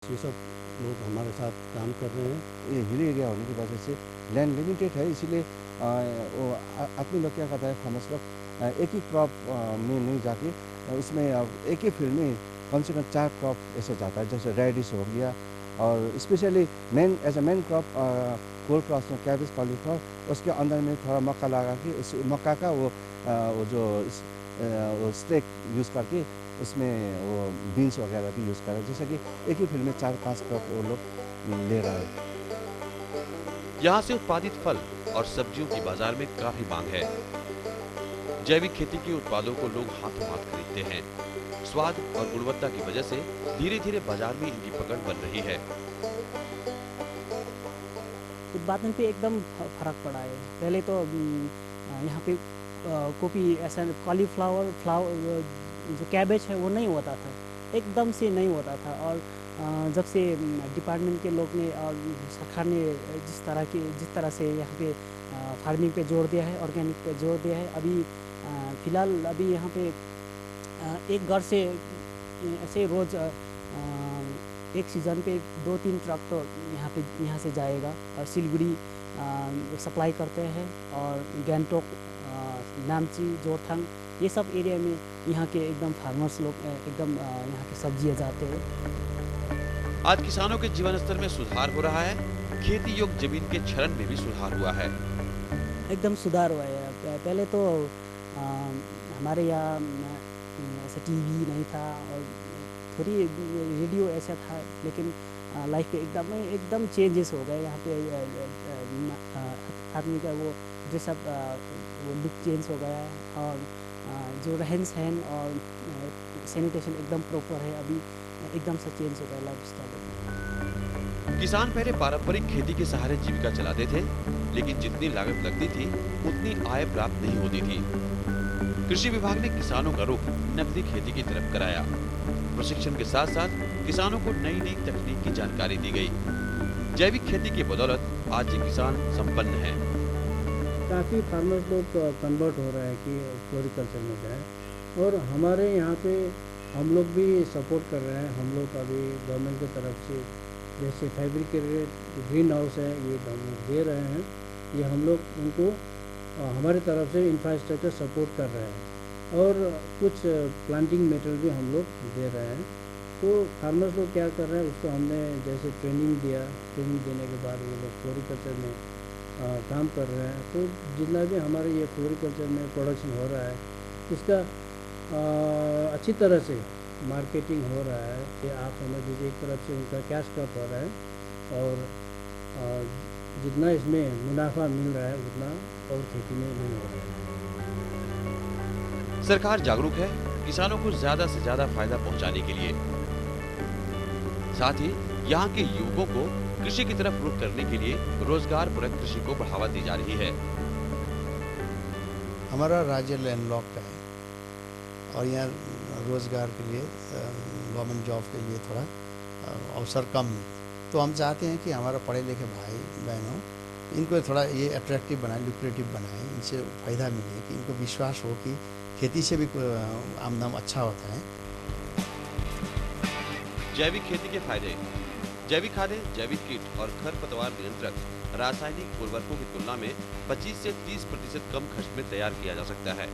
ये सब लोग हमारे साथ काम कर रहे हैं। ये हिल एरिया होने की वजह से लैंड लिमिटेड है, इसीलिए वो आदमी लोग क्या करता है, फार्मर्स लोग एक ही क्रॉप में नहीं जाके उसमें एक ही फील्ड में कम से कम 4 क्रॉप ऐसे जाता है, जैसे रेडिश हो गया और specially main as a main crop cold crops में कैबेज, कॉलीफ्लावर, उसके अंदर में थोड़ा मक्का लगा के उस मक्का का वो जो वो स्टेक यूज़ करके उसमें वो बीन्स वगैरह भी यूज़ कर रहे हैं, जैसे कि एक ही फील्ड में 4-5 क्रॉप वो लोग ले रहा है। यहाँ से उत्पादित फल और सब्जियों की बाजार में काफी मांग है। जैविक खेती के उत्पादों को लोग हाथों हाथ खरीदते हैं। स्वाद और गुणवत्ता की वजह से धीरे धीरे बाजार में इनकी पकड़ बन रही है। उत्पादन पे एकदम फ़र्क पड़ा है। पहले तो यहाँ पे कॉपी ऐसा कॉलीफ्लावर जो कैबेज है वो नहीं होता था, एकदम से नहीं होता था। और जब से डिपार्टमेंट के लोग ने और सरकार ने जिस तरह से यहाँ पे फार्मिंग पे जोर दिया है, ऑर्गेनिक पे जोर दिया है, अभी फ़िलहाल अभी यहाँ पे एक घर से ऐसे रोज़ एक सीज़न पे 2-3 ट्रक तो यहाँ से जाएगा। और सिलीगुड़ी सप्लाई करते हैं, और गैंगटोक, नामची, जोरथांग, ये सब एरिया में यहाँ के एकदम फार्मर्स लोग एकदम यहाँ के सब्जियाँ जाते हैं। आज किसानों के जीवन स्तर में सुधार हो रहा है। खेती योग्य जमीन के क्षरण में भी सुधार हुआ है। एकदम सुधार हुआ है। पहले तो हमारे यहाँ ऐसा टीवी नहीं था और थोड़ी रेडियो ऐसा था, लेकिन लाइफ पे एकदम चेंजेस हो गए। यहाँ पे आदमी का वो ड्रेसअप वो लुक चेंज हो गया है, और जो रहन सहन और सैनिटेशन एकदम प्रॉपर है। अभी एकदम से चेंज हो गया लाइफ स्टाइल। किसान पहले पारंपरिक खेती के सहारे जीविका चलाते थे, लेकिन जितनी लागत लगती थी उतनी आय प्राप्त नहीं होती थी। कृषि विभाग ने किसानों का रुख नकदी खेती की तरफ कराया। प्रशिक्षण के साथ साथ किसानों को नई नई तकनीक की जानकारी दी गई। जैविक खेती की बदौलत आज ये किसान संपन्न हैं। काफ़ी फार्मर्स लोग कन्वर्ट हो रहे हैं कि फ्लोरिकल्चर में जाएं, और हमारे यहाँ पे हम लोग भी सपोर्ट कर रहे हैं। हम लोग अभी गवर्नमेंट की तरफ से जैसे फैब्रिकेटेड ग्रीन हाउस है, ये हम लोग दे रहे हैं। ये हम लोग उनको हमारी तरफ से इंफ्रास्ट्रक्चर सपोर्ट कर रहे हैं, और कुछ प्लांटिंग मेटेरियल भी हम लोग दे रहे हैं। तो फार्मर्स लोग क्या कर रहे हैं, उसको हमने जैसे ट्रेनिंग दिया, ट्रेनिंग देने के बाद वो लोग फ्लोरिकल्चर में काम कर रहे हैं। तो जितना भी हमारे ये फ्लोरिकल्चर में प्रोडक्शन हो रहा है, उसका अच्छी तरह से मार्केटिंग हो रहा है। ये आप समझ लीजिए एक तरफ से उनका कैश क्रॉप हो रहा है, और जितना इसमें मुनाफा मिल रहा है उतना और खेती में नहीं हो रहा है। सरकार जागरूक है किसानों को ज्यादा से ज्यादा फायदा पहुंचाने के लिए। साथ ही यहाँ के युवकों को कृषि की तरफ रुख करने के लिए रोजगार परक कृषि को बढ़ावा दी जा रही है। हमारा राज्य लैंडलॉक्ड है, और यहाँ रोज़गार के लिए गवर्नमेंट जॉब के लिए थोड़ा अवसर कम है। तो हम चाहते हैं कि हमारा पढ़े लिखे भाई बहनों, इनको थोड़ा ये अट्रैक्टिव बनाए, लुक्रेटिव बनाए, इनसे फ़ायदा मिले, कि इनको विश्वास हो कि खेती से भी आमदन अच्छा होता है। जैविक खेती के फायदे। जैविक खादें, जैविक कीट और खरपतवार नियंत्रक रासायनिक उर्वरकों की तुलना में 25 से 30% कम खर्च में तैयार किया जा सकता है।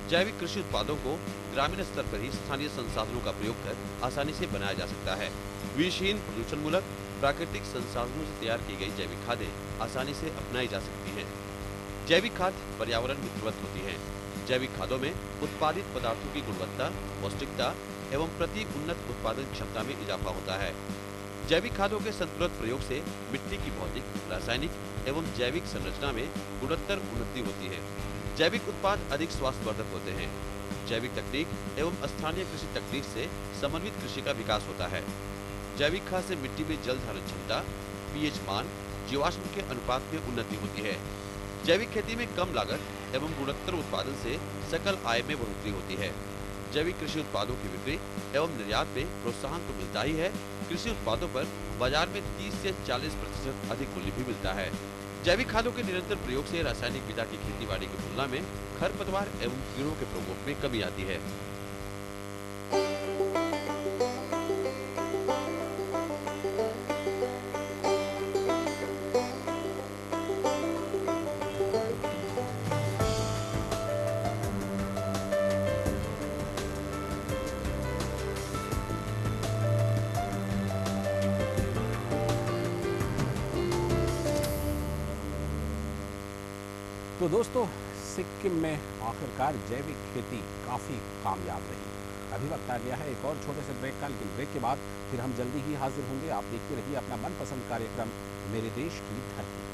जैविक कृषि उत्पादों को ग्रामीण स्तर पर ही स्थानीय संसाधनों का प्रयोग कर आसानी से बनाया जा सकता है। विषहीन, प्रदूषण मूलक, प्राकृतिक संसाधनों से तैयार की गई जैविक खादें आसानी से अपनाई जा सकती हैं। जैविक खाद पर्यावरण मित्रवत होती हैं। जैविक खादों में उत्पादित पदार्थों की गुणवत्ता, पौष्टिकता एवं प्रति उन्नत उत्पादन क्षमता में इजाफा होता है। जैविक खादों के संतुलित प्रयोग से मिट्टी की भौतिक, रासायनिक एवं जैविक संरचना में गुणोत्तर उन्नति होती है। जैविक उत्पाद अधिक स्वास्थ्यवर्धक होते हैं। जैविक तकनीक एवं स्थानीय कृषि तकनीक से समन्वित कृषि का विकास होता है। जैविक खाद से मिट्टी में जल धारण क्षमता, पीएच मान, जीवाश्म के अनुपात में उन्नति होती है। जैविक खेती में कम लागत एवं गुणोत्तर उत्पादन से सकल आय में बढ़ोतरी होती है। जैविक कृषि उत्पादों की बिक्री एवं निर्यात में प्रोत्साहन तो मिलता ही है, कृषि उत्पादों पर बाजार में 30 से 40% अधिक मूल्य भी मिलता है। जैविक खादों के निरंतर प्रयोग से रासायनिक विधा की खेतीबाड़ी की तुलना में खरपतवार एवं कीड़ों के प्रकोप में कमी आती है। तो दोस्तों, सिक्किम में आखिरकार जैविक खेती काफ़ी कामयाब रही। अभी वक्त आ गया है एक और छोटे से ब्रेक का, लेकिन ब्रेक के बाद फिर हम जल्दी ही हाजिर होंगे। आप देखते रहिए अपना मनपसंद कार्यक्रम मेरे देश की धरती।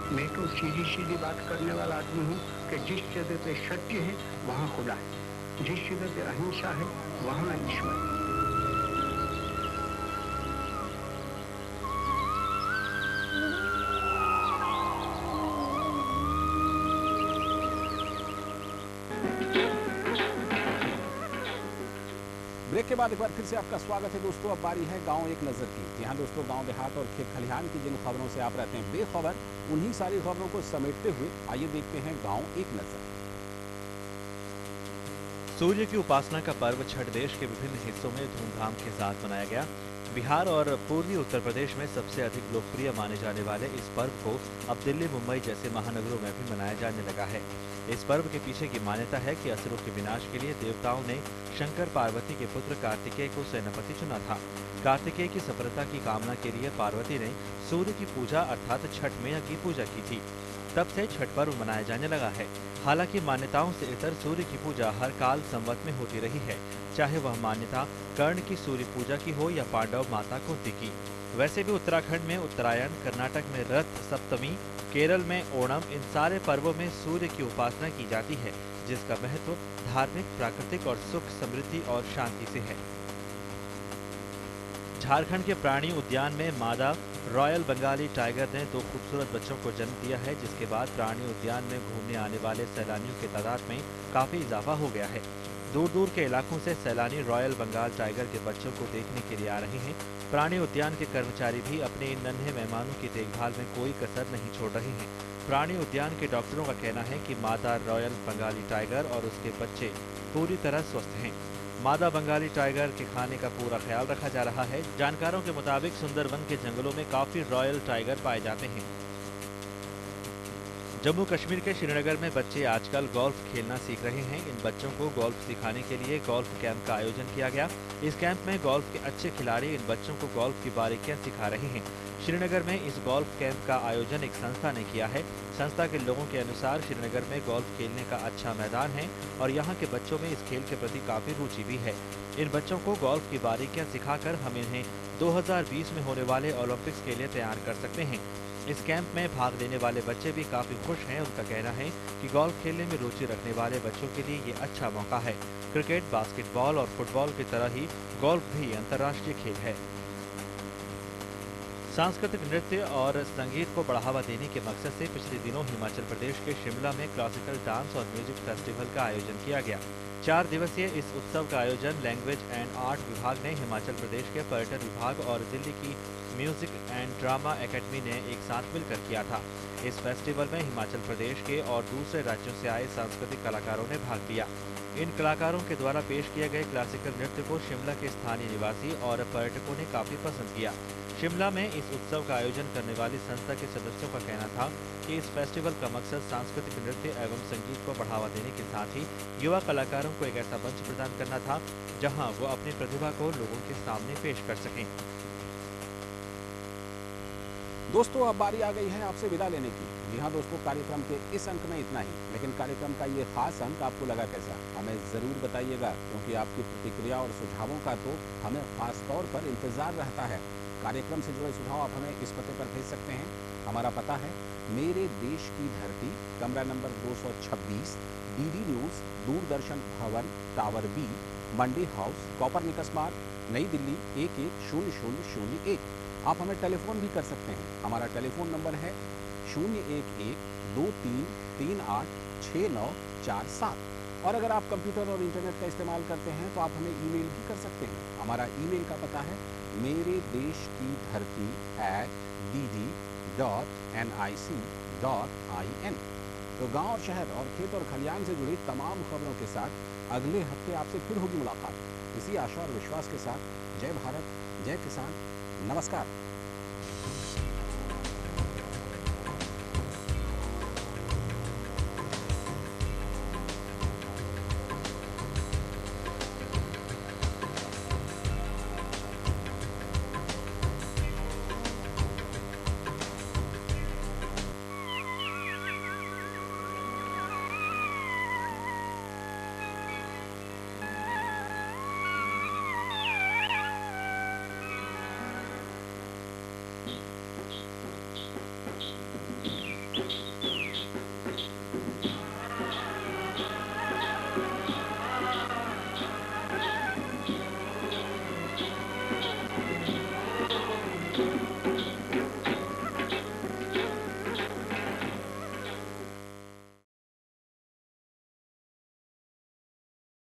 मैं तो सीधी सीधी बात करने वाला आदमी हूँ कि जिस जगह पे सत्य है वहाँ खुदा है, जिस जगह पे अहिंसा है वहाँ ईश्वर है। ब्रेक के बाद एक बार फिर से आपका स्वागत है दोस्तों। अब बारी है गांव एक नज़र की। यहाँ दोस्तों गांव देहात और खेत खलिहान की जिन खबरों से आप रहते हैं बेखबर, उन्हीं सारी खबरों को समेटते हुए आइए देखते हैं गांव एक नज़र। सूर्य की उपासना का पर्व छठ देश के विभिन्न हिस्सों में धूमधाम के साथ मनाया गया। बिहार और पूर्वी उत्तर प्रदेश में सबसे अधिक लोकप्रिय माने जाने वाले इस पर्व को अब दिल्ली, मुंबई जैसे महानगरों में भी मनाया जाने लगा है। इस पर्व के पीछे की मान्यता है कि असुरों के विनाश के लिए देवताओं ने शंकर पार्वती के पुत्र कार्तिकेय को सेनापति चुना था। कार्तिकेय की सफलता की कामना के लिए पार्वती ने सूर्य की पूजा अर्थात छठ मैया की पूजा की थी। तब से छठ पर्व मनाया जाने लगा है। हालांकि मान्यताओं से इतर सूर्य की पूजा हर काल संवत में होती रही है, चाहे वह मान्यता कर्ण की सूर्य पूजा की हो या पांडव माता कुंती की। वैसे भी उत्तराखंड में उत्तरायण, कर्नाटक में रथ सप्तमी, केरल में ओणम, इन सारे पर्वों में सूर्य की उपासना की जाती है, जिसका महत्व धार्मिक, प्राकृतिक और सुख, समृद्धि और शांति से है। झारखंड के प्राणी उद्यान में मादा रॉयल बंगाली टाइगर ने 2 खूबसूरत बच्चों को जन्म दिया है, जिसके बाद प्राणी उद्यान में घूमने आने वाले सैलानियों की तादाद में काफी इजाफा हो गया है। दूर दूर के इलाकों से सैलानी रॉयल बंगाल टाइगर के बच्चों को देखने के लिए आ रहे हैं। प्राणी उद्यान के कर्मचारी भी अपने इन नन्हे मेहमानों की देखभाल में कोई कसर नहीं छोड़ रहे हैं। प्राणी उद्यान के डॉक्टरों का कहना है कि मादा रॉयल बंगाली टाइगर और उसके बच्चे पूरी तरह स्वस्थ हैं। मादा बंगाली टाइगर के खाने का पूरा ख्याल रखा जा रहा है। जानकारों के मुताबिक सुंदरवन के जंगलों में काफी रॉयल टाइगर पाए जाते हैं। जम्मू कश्मीर के श्रीनगर में बच्चे आजकल गोल्फ खेलना सीख रहे हैं। इन बच्चों को गोल्फ सिखाने के लिए गोल्फ कैंप का आयोजन किया गया। इस कैंप में गोल्फ के अच्छे खिलाड़ी इन बच्चों को गोल्फ की बारीकियां सिखा रहे हैं। श्रीनगर में इस गोल्फ कैंप का आयोजन एक संस्था ने किया है। संस्था के लोगों के अनुसार श्रीनगर में गोल्फ खेलने का अच्छा मैदान है और यहाँ के बच्चों में इस खेल के प्रति काफी रुचि भी है। इन बच्चों को गोल्फ की बारीकियां सिखाकर हम इन्हें 2020 में होने वाले ओलंपिक्स के लिए तैयार कर सकते हैं। इस कैंप में भाग लेने वाले बच्चे भी काफी खुश हैं। उनका कहना है कि गोल्फ खेलने में रुचि रखने वाले बच्चों के लिए ये अच्छा मौका है। क्रिकेट, बास्केटबॉल और फुटबॉल की तरह ही गोल्फ भी अंतर्राष्ट्रीय खेल है। सांस्कृतिक नृत्य और संगीत को बढ़ावा देने के मकसद से पिछले दिनों हिमाचल प्रदेश के शिमला में क्लासिकल डांस और म्यूजिक फेस्टिवल का आयोजन किया गया। 4 दिवसीय इस उत्सव का आयोजन लैंग्वेज एंड आर्ट विभाग ने हिमाचल प्रदेश के पर्यटन विभाग और दिल्ली की म्यूजिक एंड ड्रामा एकेडमी ने एक साथ मिलकर किया था। इस फेस्टिवल में हिमाचल प्रदेश के और दूसरे राज्यों से आए सांस्कृतिक कलाकारों ने भाग लिया। इन कलाकारों के द्वारा पेश किए गए क्लासिकल नृत्य को शिमला के स्थानीय निवासी और पर्यटकों ने काफी पसंद किया। शिमला में इस उत्सव का आयोजन करने वाली संस्था के सदस्यों का कहना था कि इस फेस्टिवल का मकसद सांस्कृतिक नृत्य एवं संगीत को बढ़ावा देने के साथ ही युवा कलाकारों को एक ऐसा मंच प्रदान करना था जहां वो अपनी प्रतिभा को लोगों के सामने पेश कर सकें। दोस्तों, अब बारी आ गई है आपसे विदा लेने की। जी हाँ दोस्तों, कार्यक्रम के इस अंक में इतना ही, लेकिन कार्यक्रम का ये खास अंक आपको लगा कैसा, हमें ज़रूर बताइएगा, क्योंकि आपकी प्रतिक्रिया और सुझावों का तो हमें खास तौर पर इंतज़ार रहता है। कार्यक्रम से जुड़े सुझाव आप हमें इस पते पर भेज सकते हैं। हमारा पता है मेरे देश की धरती, कमरा नंबर 226, DD न्यूज़, दूरदर्शन भवन, टावर B, मंडी हाउस, कॉपरनिकस मार्ग, नई दिल्ली 110001। आप हमें टेलीफोन भी कर सकते हैं। हमारा टेलीफोन नंबर है 011-2338-6947। और अगर आप कंप्यूटर और इंटरनेट का इस्तेमाल करते हैं तो आप हमें ईमेल भी कर सकते हैं। हमारा ईमेल का पता है मेरे देश की धरती @dd.nic.in। तो गांव और शहर और खेत और खलियान से जुड़ी तमाम खबरों के साथ अगले हफ्ते आपसे फिर होगी मुलाकात। इसी आशा और विश्वास के साथ जय भारत, जय किसान, नमस्कार।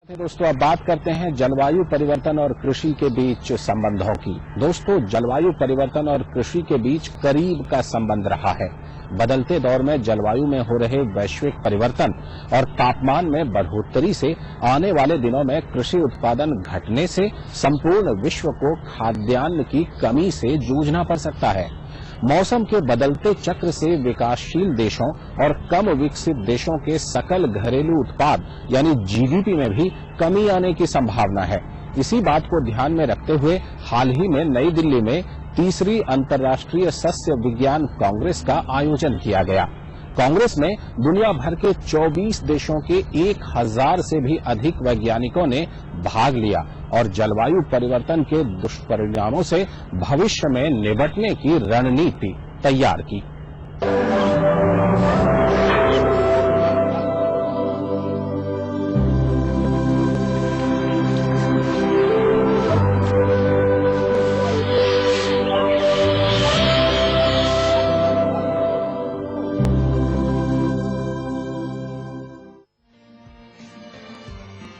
दोस्तों, अब बात करते हैं जलवायु परिवर्तन और कृषि के बीच संबंधों की। दोस्तों, जलवायु परिवर्तन और कृषि के बीच करीब का संबंध रहा है। बदलते दौर में जलवायु में हो रहे वैश्विक परिवर्तन और तापमान में बढ़ोतरी से आने वाले दिनों में कृषि उत्पादन घटने से संपूर्ण विश्व को खाद्यान्न की कमी से जूझना पड़ सकता है। मौसम के बदलते चक्र से विकासशील देशों और कम विकसित देशों के सकल घरेलू उत्पाद यानी जीडीपी में भी कमी आने की संभावना है। इसी बात को ध्यान में रखते हुए हाल ही में नई दिल्ली में तीसरी अंतर्राष्ट्रीय सस्य विज्ञान कांग्रेस का आयोजन किया गया। कांग्रेस में दुनिया भर के 24 देशों के 1000 से भी अधिक वैज्ञानिकों ने भाग लिया और जलवायु परिवर्तन के दुष्परिणामों से भविष्य में निपटने की रणनीति तैयार की।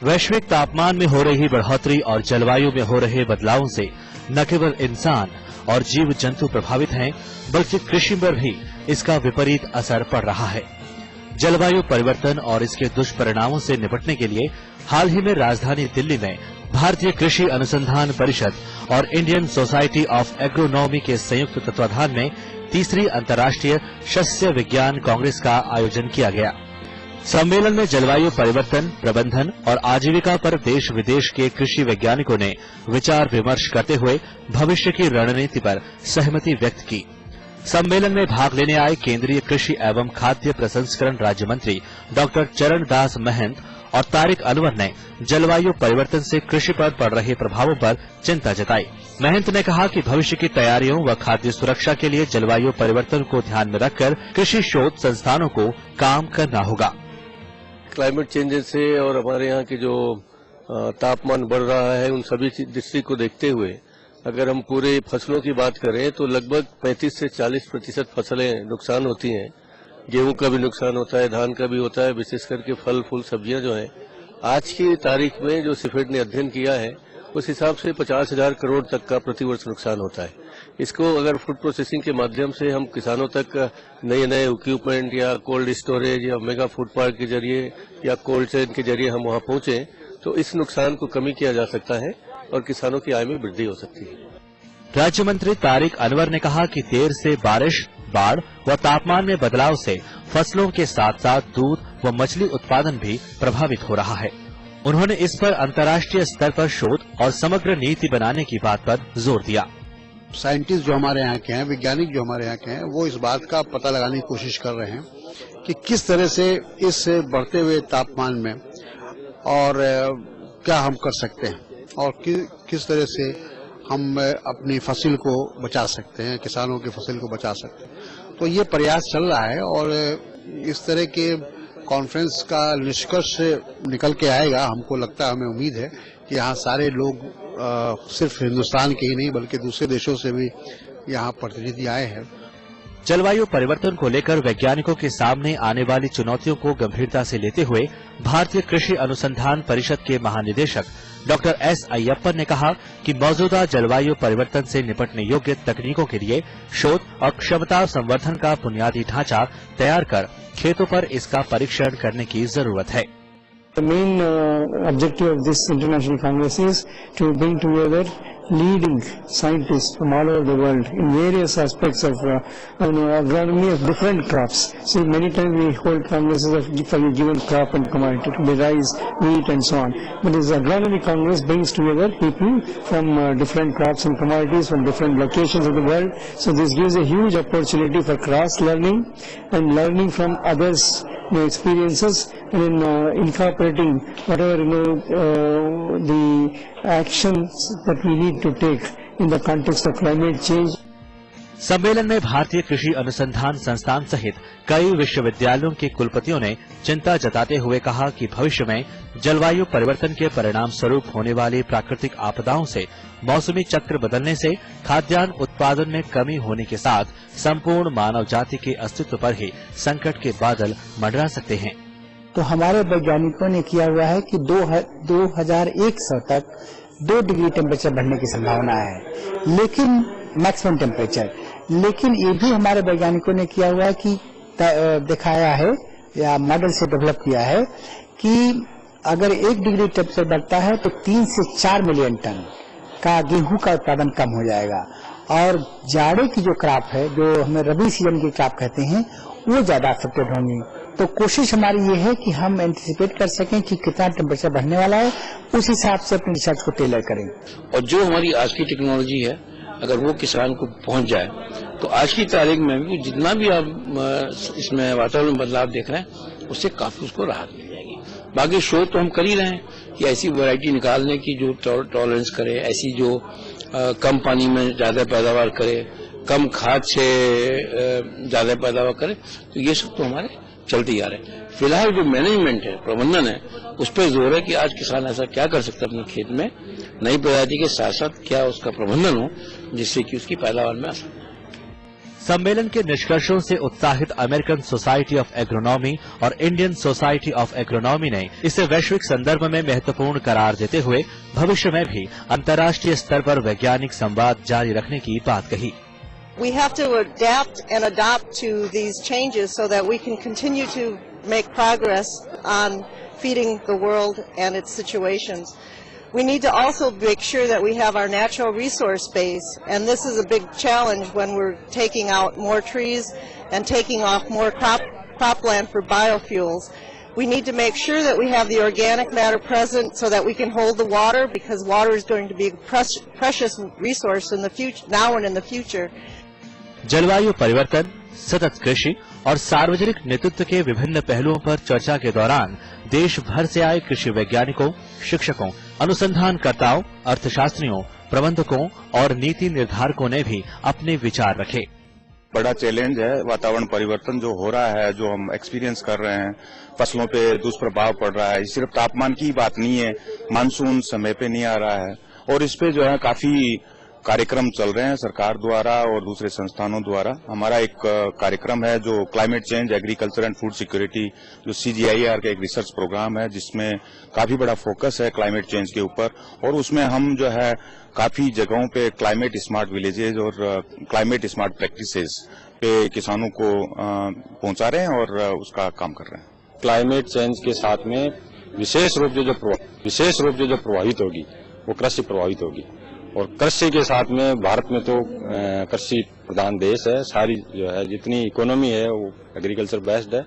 वैश्विक तापमान में हो रही बढ़ोतरी और जलवायु में हो रहे बदलावों से न केवल इंसान और जीव जंतु प्रभावित हैं, बल्कि कृषि पर भी इसका विपरीत असर पड़ रहा है। जलवायु परिवर्तन और इसके दुष्परिणामों से निपटने के लिए हाल ही में राजधानी दिल्ली में भारतीय कृषि अनुसंधान परिषद और इंडियन सोसाइटी ऑफ एग्रोनॉमी के संयुक्त तत्वाधान में तीसरी अंतर्राष्ट्रीय शस्य विज्ञान कांग्रेस का आयोजन किया गया। सम्मेलन में जलवायु परिवर्तन, प्रबंधन और आजीविका पर देश विदेश के कृषि वैज्ञानिकों ने विचार विमर्श करते हुए भविष्य की रणनीति पर सहमति व्यक्त की। सम्मेलन में भाग लेने आए केंद्रीय कृषि एवं खाद्य प्रसंस्करण राज्य मंत्री डॉक्टर चरण दास महंत और तारिक अनवर ने जलवायु परिवर्तन से कृषि पर पड़ रहे प्रभावों पर चिंता जताई। महंत ने कहा कि भविष्य की तैयारियों व खाद्य सुरक्षा के लिए जलवायु परिवर्तन को ध्यान में रखकर कृषि शोध संस्थानों को काम करना होगा। क्लाइमेट चेंजेस से और हमारे यहाँ की जो तापमान बढ़ रहा है, उन सभी दृष्टि को देखते हुए अगर हम पूरे फसलों की बात करें तो लगभग 35 से 40% फसलें नुकसान होती हैं। गेहूं का भी नुकसान होता है, धान का भी होता है, विशेष करके फल फूल सब्जियां जो हैं। आज की तारीख में जो सिफेड ने अध्ययन किया है उस हिसाब से 50,000 करोड़ तक का प्रतिवर्ष नुकसान होता है। इसको अगर फूड प्रोसेसिंग के माध्यम से हम किसानों तक नए नए इक्विपमेंट या कोल्ड स्टोरेज या मेगा फूड पार्क के जरिए या कोल्ड चेन के जरिए हम वहां पहुंचे तो इस नुकसान को कमी किया जा सकता है और किसानों की आय में वृद्धि हो सकती है। राज्य मंत्री तारिक अनवर ने कहा कि देर से बारिश, बाढ़ व तापमान में बदलाव से फसलों के साथ साथ दूध व मछली उत्पादन भी प्रभावित हो रहा है। उन्होंने इस पर अंतर्राष्ट्रीय स्तर पर शोध और समग्र नीति बनाने की बात पर जोर दिया। साइंटिस्ट जो हमारे यहाँ के हैं, वैज्ञानिक जो हमारे यहाँ के हैं, वो इस बात का पता लगाने की कोशिश कर रहे हैं कि किस तरह से इस बढ़ते हुए तापमान में और क्या हम कर सकते हैं और किस तरह से हम अपनी फसल को बचा सकते हैं, किसानों की फसल को बचा सकते हैं। तो ये प्रयास चल रहा है और इस तरह के कॉन्फ्रेंस का निष्कर्ष निकल के आएगा। हमको लगता है, हमें उम्मीद है कि यहाँ सारे लोग सिर्फ हिंदुस्तान के ही नहीं बल्कि दूसरे देशों से भी यहाँ प्रतिनिधि आए हैं। जलवायु परिवर्तन को लेकर वैज्ञानिकों के सामने आने वाली चुनौतियों को गंभीरता से लेते हुए भारतीय कृषि अनुसंधान परिषद के महानिदेशक डॉक्टर एस अय्यप्पन ने कहा कि मौजूदा जलवायु परिवर्तन से निपटने योग्य तकनीकों के लिए शोध और क्षमता संवर्धन का बुनियादी ढांचा तैयार कर खेतों पर इसका परीक्षण करने की जरूरत है। The main objective of this international congress is to bring together leading scientists from all over the world in various aspects of agronomy of different crops. See, many times we hold congresses for a given crop and commodity, to be rice, wheat and so on. But this agronomy congress brings together people from different crops and commodities from different locations of the world. So this gives a huge opportunity for cross learning and learning from others' experiences and incorporating whatever the actions that we need to take in the context of climate change. सम्मेलन में भारतीय कृषि अनुसंधान संस्थान सहित कई विश्वविद्यालयों के कुलपतियों ने चिंता जताते हुए कहा कि भविष्य में जलवायु परिवर्तन के परिणाम स्वरूप होने वाली प्राकृतिक आपदाओं से मौसमी चक्र बदलने से खाद्यान्न उत्पादन में कमी होने के साथ संपूर्ण मानव जाति के अस्तित्व पर ही संकट के बादल मंडरा सकते हैं। तो हमारे वैज्ञानिकों ने किया हुआ है कि 2100 तक 2 डिग्री टेम्परेचर बढ़ने की संभावना है, लेकिन मैक्सिमम टेम्परेचर। लेकिन ये भी हमारे वैज्ञानिकों ने किया हुआ है कि दिखाया है या मॉडल से डेवलप किया है कि अगर 1 डिग्री टेम्परेचर बढ़ता है तो 3 से 4 मिलियन टन का गेहूं का उत्पादन कम हो जाएगा, और जाड़े की जो क्रॉप है, जो हमें रबी सीजन की क्रॉप कहते हैं, वो ज्यादा अफेक्टेड होंगी। तो कोशिश हमारी ये है कि हम एंटिसिपेट कर सकें कि कितना टेम्परेचर बढ़ने वाला है, उस हिसाब से अपनी रिसर्च को टेलर करें। और जो हमारी आज की टेक्नोलॉजी है, अगर वो किसान को पहुंच जाए तो आज की तारीख में भी जितना भी आप इसमें वातावरण में बदलाव देख रहे हैं, उससे काफी उसको राहत मिल जाएगी। बाकी शोध तो हम कर ही रहे हैं कि ऐसी वैरायटी निकालने की जो टॉलरेंस करे, ऐसी जो कम पानी में ज्यादा पैदावार करे, कम खाद से ज्यादा पैदावार करे, तो ये सब तो हमारे चलते ही आ रहे हैं। फिलहाल जो मैनेजमेंट है, प्रबंधन है, उस पर जोर है कि आज किसान ऐसा क्या कर सकता है अपने खेत में नई प्रजाति के साथ साथ क्या उसका प्रबंधन हो जिससे कि उसकी पैदावार में आसानी। सम्मेलन के निष्कर्षों से उत्साहित अमेरिकन सोसाइटी ऑफ एग्रोनॉमी और इंडियन सोसाइटी ऑफ एग्रोनॉमी ने इसे वैश्विक संदर्भ में महत्वपूर्ण करार देते हुए भविष्य में भी अंतर्राष्ट्रीय स्तर पर वैज्ञानिक संवाद जारी रखने की बात कही। We have to adapt and adopt to these changes so that we can continue to make progress on feeding the world and its situations. We need to also make sure that we have our natural resource base, and this is a big challenge when we're taking out more trees and taking off more cropland for biofuels. We need to make sure that we have the organic matter present so that we can hold the water, because water is going to be a precious resource in the future, now and in the future. जलवायु परिवर्तन, सतत कृषि और सार्वजनिक नेतृत्व के विभिन्न पहलुओं पर चर्चा के दौरान देश भर से आए कृषि वैज्ञानिकों, शिक्षकों, अनुसंधानकर्ताओं, अर्थशास्त्रियों, प्रबंधकों और नीति निर्धारकों ने भी अपने विचार रखे। बड़ा चैलेंज है वातावरण परिवर्तन जो हो रहा है, जो हम एक्सपीरियंस कर रहे हैं, फसलों पे दुष्प्रभाव पड़ रहा है। सिर्फ तापमान की बात नहीं है, मानसून समय पे नहीं आ रहा है, और इस पे जो है काफी कार्यक्रम चल रहे हैं सरकार द्वारा और दूसरे संस्थानों द्वारा। हमारा एक कार्यक्रम है जो climate change, agriculture and food security, जो CGIAR का एक रिसर्च प्रोग्राम है, जिसमें काफी बड़ा फोकस है क्लाइमेट चेंज के ऊपर, और उसमें हम जो है काफी जगहों पे क्लाइमेट स्मार्ट विलेजेज और क्लाइमेट स्मार्ट प्रैक्टिसेस पे किसानों को पहुंचा रहे हैं और उसका काम कर रहे हैं। क्लाइमेट चेंज के साथ में विशेष रूप से जो प्रभावित होगी वो कृषि प्रभावित होगी, और कृषि के साथ में भारत में तो कृषि प्रधान देश है, सारी जो है जितनी इकोनॉमी है वो एग्रीकल्चर बेस्ड है,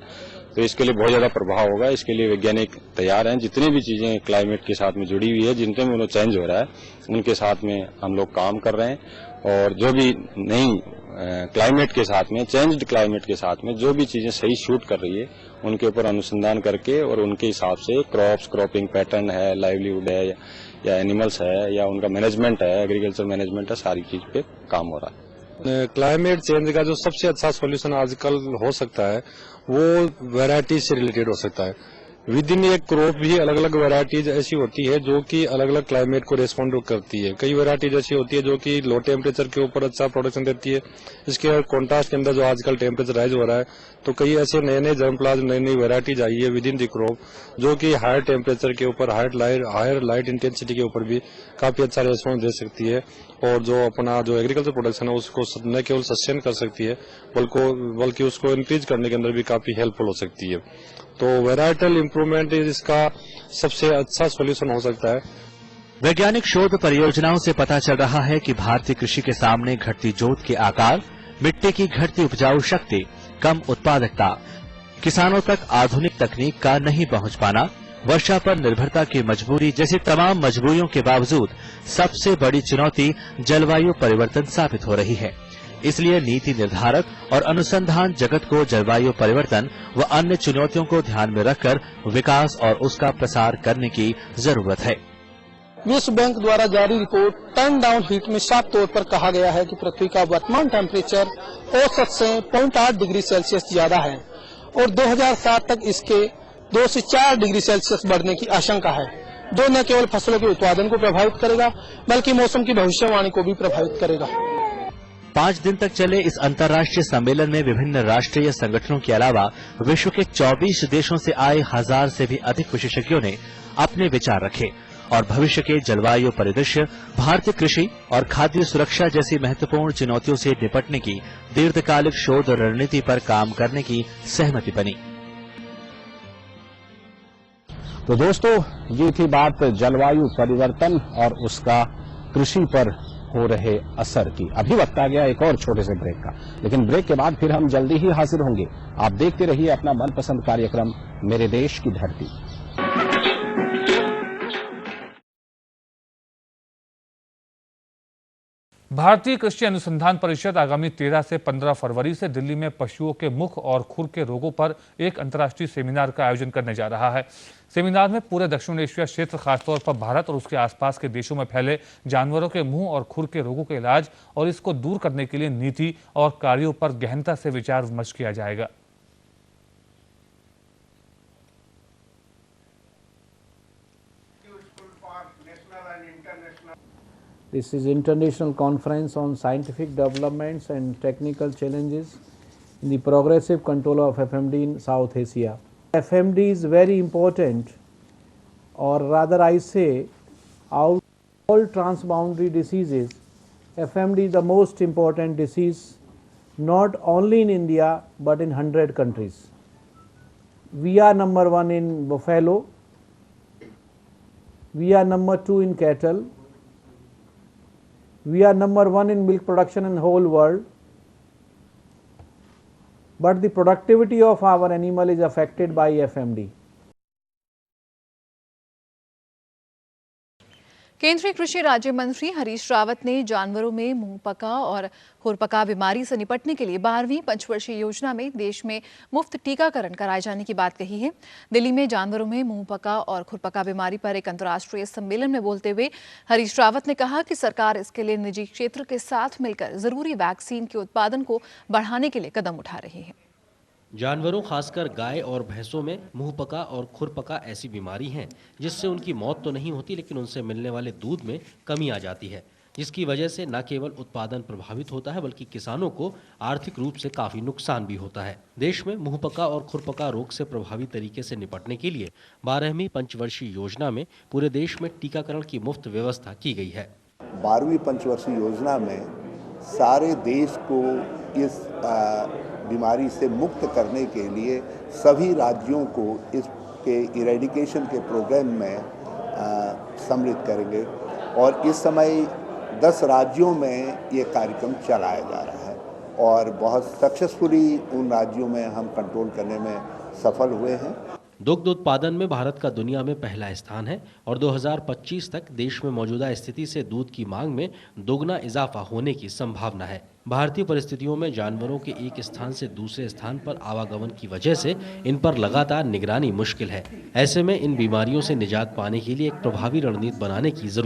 तो इसके लिए बहुत ज्यादा प्रभाव होगा। इसके लिए वैज्ञानिक तैयार हैं, जितनी भी चीजें क्लाइमेट के साथ में जुड़ी हुई है, जिनके में चेंज हो रहा है, उनके साथ में हम लोग काम कर रहे हैं, और जो भी नई क्लाइमेट के साथ में, चेंज्ड क्लाइमेट के साथ में जो भी चीजें सही शूट कर रही है, उनके ऊपर अनुसंधान करके और उनके हिसाब से क्रॉपिंग पैटर्न है, लाइवलीहुड है, या एनिमल्स है, या उनका मैनेजमेंट है, एग्रीकल्चर मैनेजमेंट है, सारी चीज पे काम हो रहा है। क्लाइमेट चेंज का जो सबसे अच्छा सॉल्यूशन आजकल हो सकता है वो वैरायटी से रिलेटेड हो सकता है। विद इन एक क्रॉप भी अलग अलग वैरायटीज ऐसी होती है जो कि अलग अलग क्लाइमेट को रेस्पॉन्ड करती है। कई वैरायटीज ऐसी होती है जो कि लो टेम्परेचर के ऊपर अच्छा प्रोडक्शन देती है। इसके कॉन्ट्रास्ट के अंदर जो आजकल टेम्परेचर राइज हो रहा है, तो कई ऐसे नए नए जर्मप्लाज्म, नई नई वैरायटीज आई है विद इन द क्रॉप जो कि हायर टेम्परेचर के ऊपर, हायर लाइट इंटेंसिटी के ऊपर भी काफी अच्छा रेस्पॉन्स दे सकती है, और जो अपना जो एग्रीकल्चर प्रोडक्शन है उसको न केवल सस्टेन कर सकती है बल्कि उसको इंक्रीज करने के अंदर भी काफी हेल्पफुल हो सकती है। तो वेराइटल इम्प्रूवमेंट इसका सबसे अच्छा सॉल्यूशन हो सकता है। वैज्ञानिक शोध परियोजनाओं से पता चल रहा है कि भारतीय कृषि के सामने घटती जोत के आकार, मिट्टी की घटती उपजाऊ शक्ति, कम उत्पादकता, किसानों तक आधुनिक तकनीक का नहीं पहुंच पाना, वर्षा पर निर्भरता की मजबूरी जैसी तमाम मजबूरियों के बावजूद सबसे बड़ी चुनौती जलवायु परिवर्तन साबित हो रही है। इसलिए नीति निर्धारक और अनुसंधान जगत को जलवायु परिवर्तन व अन्य चुनौतियों को ध्यान में रखकर विकास और उसका प्रसार करने की जरूरत है। विश्व बैंक द्वारा जारी रिपोर्ट टर्न डाउन हीट में साफ तौर पर कहा गया है कि पृथ्वी का वर्तमान टेम्परेचर औसत से 0.8 डिग्री सेल्सियस ज्यादा है और 2007 तक इसके 2 से 4 डिग्री सेल्सियस बढ़ने की आशंका है, जो न केवल फसलों के उत्पादन को प्रभावित करेगा बल्कि मौसम की भविष्यवाणी को भी प्रभावित करेगा। 5 दिन तक चले इस अंतर्राष्ट्रीय सम्मेलन में विभिन्न राष्ट्रीय संगठनों के अलावा विश्व के 24 देशों से आए 1000 से भी अधिक विशेषज्ञों ने अपने विचार रखे और भविष्य के जलवायु परिदृश्य, भारतीय कृषि और खाद्य सुरक्षा जैसी महत्वपूर्ण चुनौतियों से निपटने की दीर्घकालिक शोध रणनीति पर काम करने की सहमति बनी। तो दोस्तों, ये थी बात जलवायु परिवर्तन और उसका कृषि पर हो रहे असर की। अभी वक्त आ गया एक और छोटे से ब्रेक का, लेकिन ब्रेक के बाद फिर हम जल्दी ही हाजिर होंगे। आप देखते रहिए अपना मनपसंद कार्यक्रम मेरे देश की धरती। भारतीय कृषि अनुसंधान परिषद आगामी 13 से 15 फरवरी से दिल्ली में पशुओं के मुख और खुर के रोगों पर एक अंतर्राष्ट्रीय सेमिनार का आयोजन करने जा रहा है। सेमिनार में पूरे दक्षिण एशिया क्षेत्र, खासतौर पर भारत और उसके आसपास के देशों में फैले जानवरों के मुंह और खुर के रोगों के इलाज और इसको दूर करने के लिए नीति और कार्यों पर गहनता से विचार विमर्श किया जाएगा। This is International Conference on Scientific Developments and Technical Challenges in the Progressive Control of FMD in South Asia. FMD is very important, or rather I say, out of all transboundary diseases, FMD is the most important disease not only in India but in 100 countries. We are number 1 in buffalo, we are number 2 in cattle, we are number 1 in milk production in the whole world, but the productivity of our animal is affected by FMD. केंद्रीय कृषि राज्य मंत्री हरीश रावत ने जानवरों में मुंहपका और खुरपका बीमारी से निपटने के लिए 12वीं पंचवर्षीय योजना में देश में मुफ्त टीकाकरण कराए जाने की बात कही है। दिल्ली में जानवरों में मुंहपका और खुरपका बीमारी पर एक अंतर्राष्ट्रीय सम्मेलन में बोलते हुए हरीश रावत ने कहा कि सरकार इसके लिए निजी क्षेत्र के साथ मिलकर जरूरी वैक्सीन के उत्पादन को बढ़ाने के लिए कदम उठा रही है। जानवरों, खासकर गाय और भैंसों में मुंहपका और खुरपका ऐसी बीमारी है जिससे उनकी मौत तो नहीं होती, लेकिन उनसे मिलने वाले दूध में कमी आ जाती है, जिसकी वजह से न केवल उत्पादन प्रभावित होता है बल्कि किसानों को आर्थिक रूप से काफी नुकसान भी होता है। देश में मुंहपका और खुरपका रोग से प्रभावी तरीके से निपटने के लिए 12वीं पंचवर्षीय योजना में पूरे देश में टीकाकरण की मुफ्त व्यवस्था की गई है। 12वीं पंचवर्षीय योजना में सारे देश को इस बीमारी से मुक्त करने के लिए सभी राज्यों को इसके इरेडिकेशन के प्रोग्राम में सम्मिलित करेंगे और इस समय 10 राज्यों में ये कार्यक्रम चलाया जा रहा है और बहुत सक्सेसफुली उन राज्यों में हम कंट्रोल करने में सफल हुए हैं। दुग्ध उत्पादन में भारत का दुनिया में पहला स्थान है और 2025 तक देश में मौजूदा स्थिति से दूध की मांग में दोगुना इजाफा होने की संभावना है। भारतीय परिस्थितियों में जानवरों के एक स्थान से दूसरे स्थान पर आवागमन की वजह से इन पर लगातार निगरानी मुश्किल है। ऐसे में इन बीमारियों से निजात पाने के लिए एक प्रभावी रणनीति बनाने की जरूरत